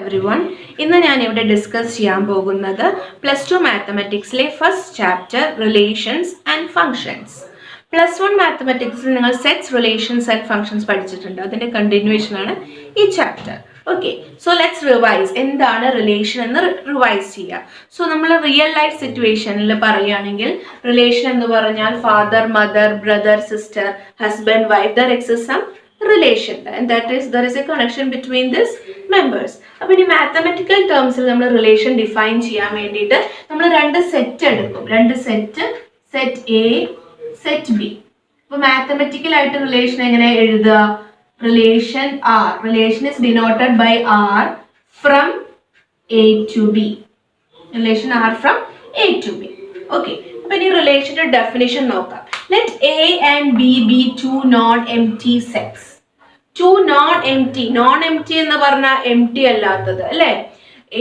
everyone. ഇന്ന് ഞാൻ ഇവിടെ ഡിസ്കസ് ചെയ്യാൻ പോകുന്നത് +2 മാത്തമാറ്റിക്സിലെ first chapter relations and functions. +1 മാത്തമാറ്റിക്സിൽ നിങ്ങൾ സെറ്റ്സ്, റിലേഷൻസ് ആൻഡ് ഫങ്ഷൻസ് പഠിച്ചിട്ടുണ്ട്. അതിന്റെ കണ്ടിന്യൂവേഷൻ ആണ് ഈ chapter. Okay, so let's revise. എന്താണ് റിലേഷൻ എന്ന് റിവൈസ് ചെയ്യുക. സോ നമ്മൾ റിയൽ ലൈഫ് സിറ്റുവേഷനിൽ പറയുകയാണെങ്കിൽ റിലേഷൻ എന്ന് പറഞ്ഞാൽ father, mother, brother, sister, husband, wife, there exist some relation, and that is there is a connection between these members. അപ്പോൾ ഈ മാത്തമാറ്റിക്കൽ ടേംസിൽ നമ്മൾ റിലേഷൻ ഡിഫൈൻ ചെയ്യാൻ വേണ്ടിയിട്ട് നമ്മൾ രണ്ട് സെറ്റ് എടുക്കും. Set A, set B. അപ്പോൾ മാത്തമാറ്റിക്കൽ ആയിട്ട് റിലേഷൻ എങ്ങനെ എഴുതുക? Relation R, relation is denoted by R from A to B. Relation R from A to B. Okay, അപ്പൊ ഇനി റിലേഷന്റെ ഡെഫിനിഷൻ നോക്കാം. Let A and B be two non-empty sets. Two non-empty. Non-empty എന്ന് പറഞ്ഞാൽ empty അല്ലാത്തത് അല്ലേ?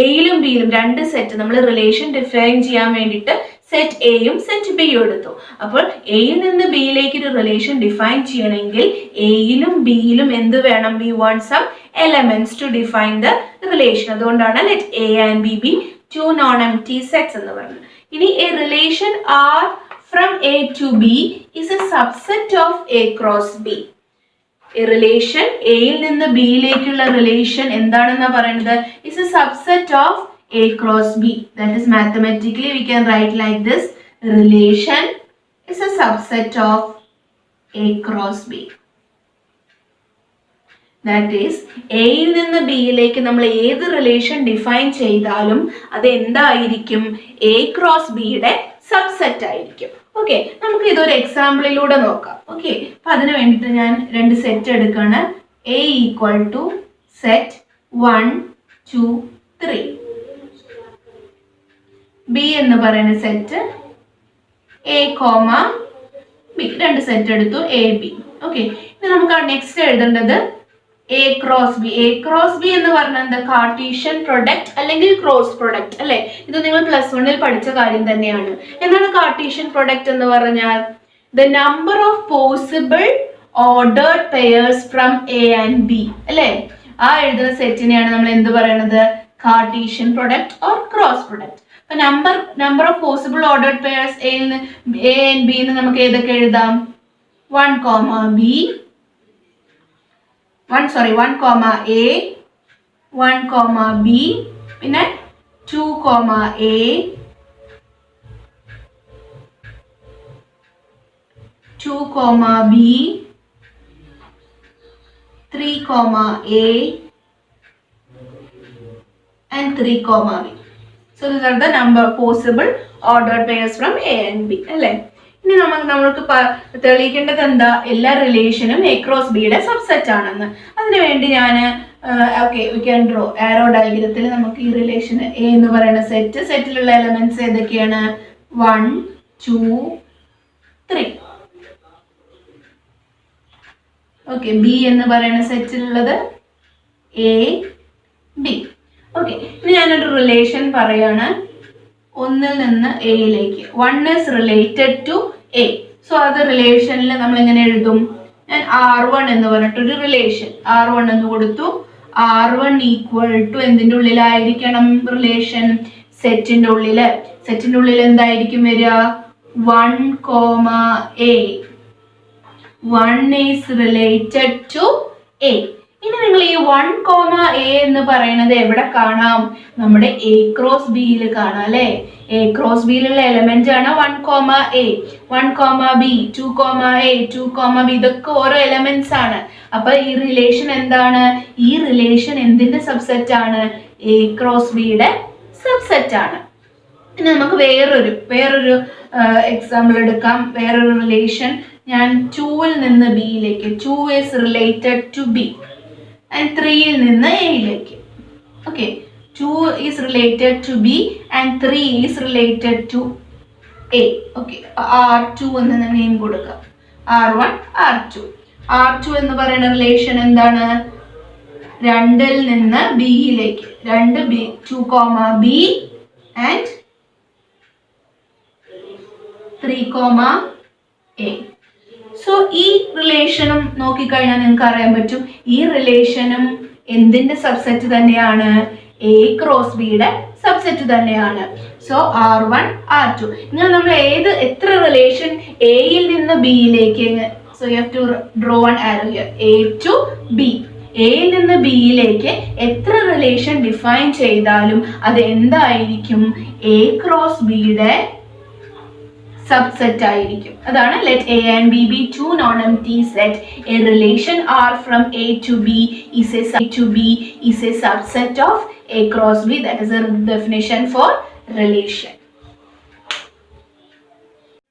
എയിലും ബിയിലും രണ്ട് set നമ്മൾ റിലേഷൻ ഡിഫൈൻ ചെയ്യാൻ വേണ്ടിയിട്ട് സെറ്റ് എയും സെറ്റ് ബിയും എടുത്തു. അപ്പോൾ എയിൽ നിന്ന് ബിയിലേക്ക് ഒരു റിലേഷൻ ഡിഫൈൻ ചെയ്യണമെങ്കിൽ എയിലും ബിയിലും എന്ത് വേണം? We want some elements to define the relation. അതുകൊണ്ടാണ് let A and B be two non-empty sets എന്ന് പറയുന്നത്. ഇനി a relation R from A to B is a subset of A cross B. A relation എയിൽ നിന്ന് ബിയിലേക്കുള്ള relation എന്താണെന്നാ പറയുന്നത്? is a subset of A cross B. That is mathematically we can write like this: relation is a subset of A cross B. That is, എയിൽ നിന്ന് ബിയിലേക്ക് നമ്മൾ ഏത് relation define ചെയ്താലും അത് എന്തായിരിക്കും? A ക്രോസ് ബിയുടെ സബ്സെറ്റ് ആയിരിക്കും. ഓക്കെ, നമുക്ക് ഇതൊരു എക്സാമ്പിളിലൂടെ നോക്കാം. ഓക്കെ, അപ്പൊ അതിന് വേണ്ടിയിട്ട് ഞാൻ രണ്ട് സെറ്റ് എടുക്കാണ്. A equal to set 1, 2, 3. B എന്ന് പറയുന്ന സെറ്റ് A, B. രണ്ട് സെറ്റ് എടുത്തു, A, B. ഓക്കെ, ഇനി നമുക്ക് നെക്സ്റ്റ് എഴുതേണ്ടത് A cross B. A cross B എന്ന് പറഞ്ഞാൽ എന്താ? കാർട്ടീഷ്യൻ പ്രൊഡക്റ്റ് അല്ലെങ്കിൽ ക്രോസ് പ്രൊഡക്റ്റ് അല്ലെ? ഇത് നിങ്ങൾ +1 പഠിച്ച കാര്യം തന്നെയാണ്. എന്താണ് കാർട്ടീഷ്യൻ പ്രൊഡക്റ്റ് എന്ന് പറഞ്ഞാൽ? The number of possible ordered pairs from A and B അല്ലെ? ആ എഴുതുന്ന സെറ്റിനെയാണ് നമ്മൾ എന്ത് പറയുന്നത്? Cartesian product or cross product. അപ്പൊ number of possible ordered pairs A and B നമുക്ക് ഏതൊക്കെ എഴുതാം? 1, B 1, A, 1, B, പിന്നെ 2, A, 2, B, 3, A, and 3, B. So these are the number possible ordered pairs from A and B. അല്ലേ? ഇനി നമ്മൾക്ക് തെളിയിക്കേണ്ടത് എന്താ? എല്ലാ റിലേഷനും A ക്രോസ് ബിയുടെ സബ്സെറ്റ് ആണെന്ന്. അതിനുവേണ്ടി ഞാൻ വി ക്യാൻ ഡ്രോ ആരോ ഡയഗ്രത്തിൽ നമുക്ക് ഈ റിലേഷൻ A എന്ന് പറയുന്ന സെറ്റിലുള്ള എലമെന്റ്സ് ഏതൊക്കെയാണ്? 1, 2, 3. ഓക്കെ, B എന്ന് പറയുന്ന സെറ്റിലുള്ളത് A, B. ഓക്കെ, ഇനി ഞാനൊരു റിലേഷൻ പറയാണ്. 1 നിന്ന് എയിലേക്ക്. 1 is related to A. So അത് റിലേഷനിൽ നമ്മൾ എങ്ങനെ എഴുതും? ഞാൻ R1 എന്ന് പറഞ്ഞിട്ടൊരു റിലേഷൻ R1 എന്ന് കൊടുത്തു. R1 ഈക്വൽ ടു എന്തിൻ്റെ ഉള്ളിലായിരിക്കണം റിലേഷൻ? സെറ്റിന്റെ ഉള്ളില്. സെറ്റിന്റെ ഉള്ളിൽ എന്തായിരിക്കും വരിക? 1, A. 1 is related to A. ഇനി നിങ്ങൾ ഈ 1, A എന്ന് പറയുന്നത് എവിടെ കാണാം? നമ്മുടെ A ക്രോസ് ബിയിൽ കാണാം അല്ലെ? A ക്രോസ് ബിയിലുള്ള എലമെന്റ് ആണ് 1, A. 1, B, 2, A, 2, B. ഇതൊക്കെ ഓരോ എലമെന്റ്സ് ആണ്. അപ്പൊ ഈ റിലേഷൻ എന്താണ്? ഈ റിലേഷൻ എന്തിന്റെ സബ്സെറ്റ് ആണ്? A ക്രോസ് ബിയുടെ സബ്സെറ്റ് ആണ്. ഇനി നമുക്ക് വേറൊരു എക്സാമ്പിൾ എടുക്കാം. വേറൊരു റിലേഷൻ ഞാൻ 2 നിന്ന് ബിയിലേക്ക്. 2 is related to B. and 3 നിന്ന് എയിലേക്ക്. Okay, 2 is related to B and 3 is related to A. Okay, R2 എന്ന് നെയിം കൊടുക്കാം. R1, R2. R2 എന്ന് പറയുന്ന റിലേഷൻ എന്താണ്? 2 നിന്ന് ബിയിലേക്ക്. 2, B and 3, A. സോ ഈ റിലേഷനും നോക്കിക്കഴിഞ്ഞാൽ നിങ്ങൾക്ക് അറിയാൻ പറ്റും ഈ റിലേഷനും എന്തിന്റെ സബ്സെറ്റ് തന്നെയാണ്? എ ക്രോസ് ബിയുടെ സബ്സെറ്റ് തന്നെയാണ്. സോ R1 R2 ഇങ്ങനെ നമ്മൾ എത്ര റിലേഷൻ എയിൽ നിന്ന് ബിയിലേക്ക്, so you have to draw one arrow here, A to B, എയിൽ നിന്ന് ബിയിലേക്ക് എത്ര റിലേഷൻ ഡിഫൈൻ ചെയ്താലും അത് എന്തായിരിക്കും, എ ക്രോസ് ബിയുടെ സബ്സെറ്റ് ആയിരിക്കും. അതാണ് let A and B be two non-empty set. A relation R from A to B is a subset of A cross B. That is a definition for relation.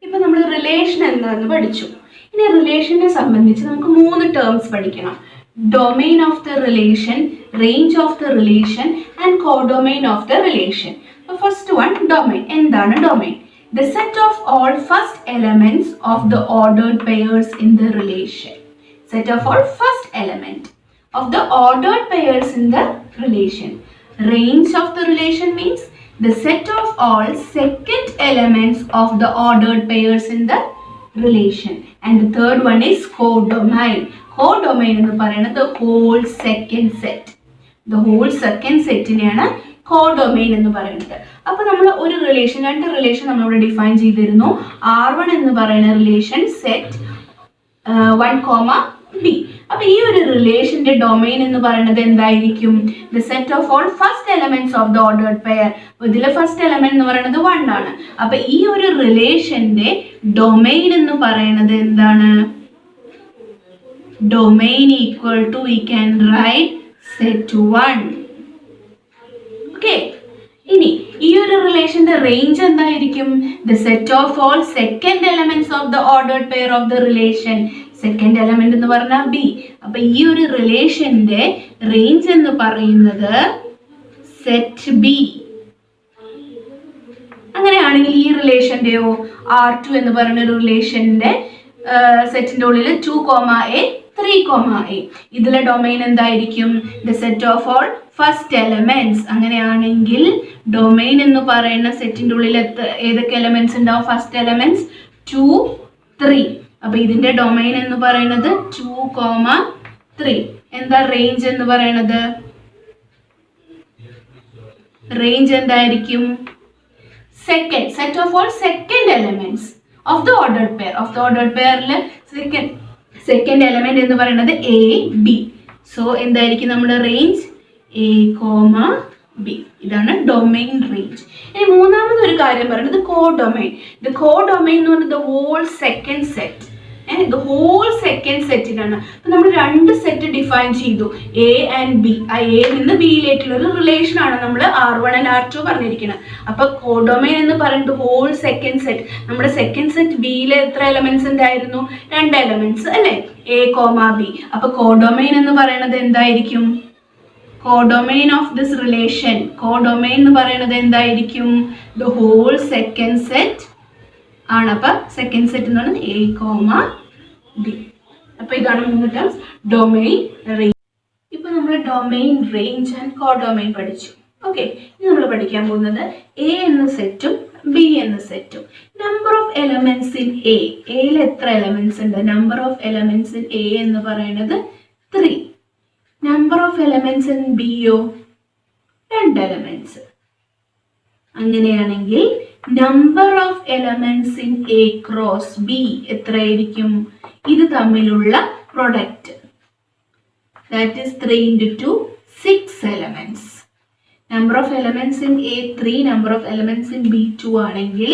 ഇപ്പൊ നമ്മൾ relation എന്താണെന്ന് പഠിച്ചു. ഇനി റിലേഷനെ സംബന്ധിച്ച് നമുക്ക് 3 ടേംസ് പഠിക്കണം. Domain of the relation, range of the relation and codomain of the relation. First one domain. എന്താണ് domain? The set of all first elements of the ordered pairs in the relation. Set of all first element of the ordered pairs in the relation. Range of the relation means the set of all second elements of the ordered pairs in the relation. And the third one is codomain. Codomain എന്ന് പറയുന്നത് the whole second set. The whole second setനെയാണ് codomain എന്ന് പറയുന്നത്. അപ്പൊ നമ്മൾ ഒരു relation, 2 relation നമ്മളിവിടെ define ചെയ്തിരുന്നു. R1 എന്ന് പറയുന്ന റിലേഷൻ സെറ്റ് 1, B. അപ്പൊ ഈ ഒരു റിലേഷന്റെ ഡൊമെയിൻ എന്ന് പറയുന്നത് എന്തായിരിക്കും? The set of all first elements of the ordered pair. ഇതിലെ ഫസ്റ്റ് എലമെന്റ് എന്ന് പറയുന്നത് 1 ആണ്. അപ്പൊ ഈ ഒരു റിലേഷന്റെ ഡൊമെയിൻ എന്ന് പറയുന്നത് എന്താണ്? Domain equal to we can write set 1. Okay. ഇനി ഈ ഒരു റിലേഷന്റെ റേഞ്ച് എന്തായിരിക്കും? The set of all second elements of the ordered pair of the relation. Second element എന്ന് പറഞ്ഞാൽ ബി. അപ്പൊ ഈ ഒരു റിലേഷന്റെ റേഞ്ച് എന്ന് പറയുന്നത് സെറ്റ് ബി. അങ്ങനെയാണെങ്കിൽ ഈ റിലേഷന്റെയോ R2 എന്ന് പറയുന്ന ഒരു റിലേഷന്റെ സെറ്റിന്റെ ഉള്ളിൽ 2, A 3, A. ഇതിലെ ഡൊമെയിൻ എന്തായിരിക്കും? The set of all first elements. അങ്ങനെയാണെങ്കിൽ ഡൊമെയിൻ എന്ന് പറയുന്ന സെറ്റിന്റെ ഉള്ളിൽ ഏതൊക്കെ എലമെന്റ്സ് ഉണ്ടാവും? First elements 2, 3. അപ്പൊ ഇതിന്റെ ഡൊമെയിൻ എന്ന് പറയുന്നത് 2, 3. എന്താ റേഞ്ച് എന്ന് പറയുന്നത്? റേഞ്ച് എന്തായിരിക്കും? Second set of all second elements of the ordered pair. Of the ordered പെയറിൽ സെക്കൻഡ് എലമെന്റ് എന്ന് പറയുന്നത് എ ബി. സോ എന്തായിരിക്കും നമ്മുടെ റേഞ്ച്? A, B. ഇതാണ് ഡൊമെയിൻ റേഞ്ച്. ഇനി മൂന്നാമത് ഒരു കാര്യം പറയുന്നത് കോഡൊമെയിൻ. ദ കോഡൊമെയിൻ എന്ന് പറയുന്നത് the whole second set. The whole second സെറ്റിനാണ്. അപ്പൊ നമ്മൾ 2 സെറ്റ് ഡിഫൈൻ ചെയ്തു, എ ആൻഡ് ബി. ആ എ നിന്ന് ബിയിലേക്കുള്ള ഒരു റിലേഷൻ ആണ് നമ്മൾ R1 and R2 പറഞ്ഞിരിക്കുന്നത്. അപ്പൊ കോഡൊമെയിൻ എന്ന് പറയുന്നത് ഹോൾ സെക്കൻഡ് സെറ്റ്. നമ്മുടെ സെക്കൻഡ് സെറ്റ് ബിയിലെ എത്ര എലമെന്റ്സ് ഉണ്ടായിരുന്നു? 2 എലമെന്റ്സ് അല്ലെ? A, B. അപ്പൊ കോഡൊമെയിൻ എന്ന് പറയുന്നത് എന്തായിരിക്കും? Codomain of this relation, codomain എന്ന് പറയുന്നത് എന്തായിരിക്കും? ദ ഹോൾ സെക്കൻഡ് സെറ്റ് ആണ്. അപ്പൊ സെക്കൻഡ് സെറ്റ് എന്ന് പറയുന്നത് A, B. അപ്പൊ ഇതാണ് 3 ടേംസ്, ഡൊമെയിൻ, റേഞ്ച്. ഇപ്പൊ നമ്മൾ ഡൊമെയിൻ, റേഞ്ച് ആൻഡ് കോഡൊമെയിൻ പഠിച്ചു. ഓക്കെ. ഇനി നമ്മൾ പഠിക്കാൻ പോകുന്നത് എ എന്ന സെറ്റും ബി എന്ന സെറ്റും. Number of elements in A. എയിൽ എത്ര എലമെന്റ്സ് ഉണ്ട്? Number of elements in A എന്ന് പറയുന്നത് 3. നമ്പർ ഓഫ് എലമെന്റ്സ് ഇൻ ബിയോ 2 എലമെന്റ്സ്. അങ്ങനെയാണെങ്കിൽ number of elements in A cross B എത്രയായിരിക്കും? ഇത് തമ്മിലുള്ള product. That is 3 into 2, 6 elements. Number of elements in A 3, number of elements in B 2 ആണെങ്കിൽ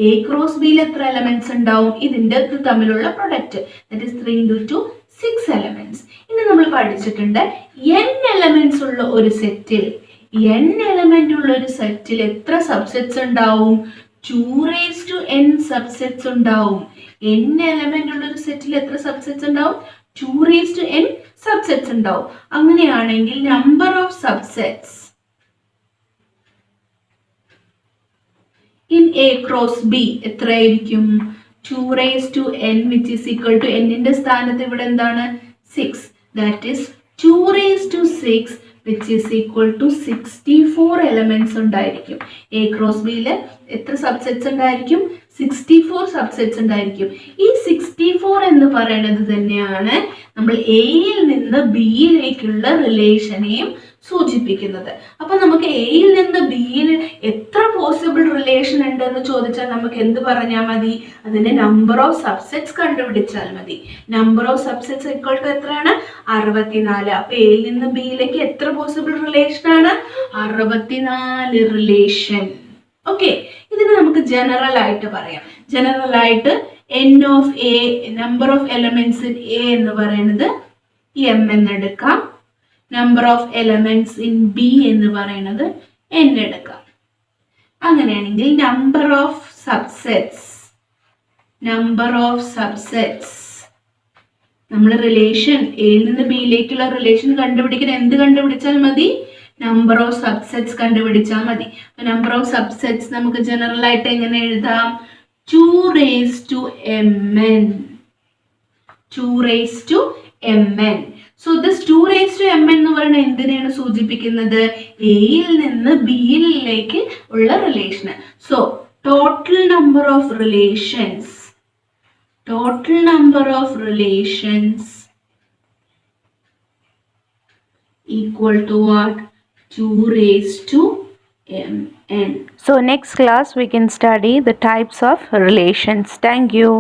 A cross ബിയിൽ എത്ര എലമെന്റ്സ് ഉണ്ടാവും? ഇതിന്റെ തമ്മിലുള്ള product. That is 3 into 2, 6 elements. ഇനി നമ്മൾ പഠിച്ചിട്ടുണ്ട് n എലമെന്റ്സ് ഉള്ള ഒരു സെറ്റിൽ, n എലമെന്റ് ഉള്ള ഒരു സെറ്റിൽ എത്ര സബ്സെറ്റ്സ് ഉണ്ടാവും? 2n സബ്സെറ്റ്സ് ഉണ്ടാവും. n എലമെന്റ് ഉള്ള ഒരു സെറ്റിൽ എത്ര സബ്സെറ്റ്സ് ഉണ്ടാവും? 2n സബ്സെറ്റ്സ് ഉണ്ടാവും. അങ്ങനെയാണെങ്കിൽ number of subsets in A cross B എത്രയായിരിക്കും? 2n which is equal to n ന്റെ സ്ഥാനത്ത് ഇവിടെ എന്താണ്? 6. That is 2 6 which is equal to 64 elements ഉണ്ടായിരിക്കും. എ ക്രോസ് ബിയിൽ എത്ര സബ്സെറ്റ്സ് ഉണ്ടായിരിക്കും? 64 സബ്സെറ്റ്സ് ഉണ്ടായിരിക്കും. ഈ 64 എന്ന് പറയുന്നത് തന്നെയാണ് നമ്മൾ എയിൽ നിന്ന് ബിയിലേക്കുള്ള റിലേഷനെയും സൂചിപ്പിക്കുന്നത്. അപ്പൊ നമുക്ക് എയിൽ നിന്ന് ബിയിൽ എത്ര പോസിബിൾ റിലേഷൻ ഉണ്ടെന്ന് ചോദിച്ചാൽ നമുക്ക് എന്ത് പറഞ്ഞാൽ മതി? അതിന്റെ നമ്പർ ഓഫ് സബ്സെറ്റ്സ് കണ്ടുപിടിച്ചാൽ മതി. Number of subsets equal to എത്രയാണ്? 64. അപ്പൊ എയിൽ നിന്ന് ബിയിലേക്ക് എത്ര പോസിബിൾ റിലേഷൻ ആണ്? 64 റിലേഷൻ. ഓക്കെ, ഇതിന് നമുക്ക് ജനറൽ ആയിട്ട് പറയാം. ജനറൽ ആയിട്ട് n of A, number of elements in A എന്ന് പറയുന്നത് m എന്നെടുക്കാം. Number of elements in B എന്ന് പറയുന്നത് n എടുക്കാം. അങ്ങനെയാണെങ്കിൽ നമ്പർ ഓഫ് സബ്സെറ്റ്സ് നമ്മൾ റിലേഷൻ എയിൽ നിന്ന് ബിയിലേക്കുള്ള റിലേഷൻ കണ്ടുപിടിക്കാൻ എന്ത് കണ്ടുപിടിച്ചാൽ മതി? നമ്പർ ഓഫ് സബ്സെറ്റ്സ് കണ്ടുപിടിച്ചാൽ മതി. നമ്പർ ഓഫ് സബ്സെറ്റ്സ് നമുക്ക് ജനറൽ ആയിട്ട് എങ്ങനെ എഴുതാം? 2 raised to mn. 2 raised to mn. So this 2 raised to mn എന്ന് പറയുന്നത് എന്തിനെയാണ് സൂചിപ്പിക്കുന്നത്? എയിൽ നിന്ന് ബിയിലേക്ക് ഉള്ള relation. So total number of relations equal to what? 2 raised to mn. So next class we can study the types of relations. Thank you.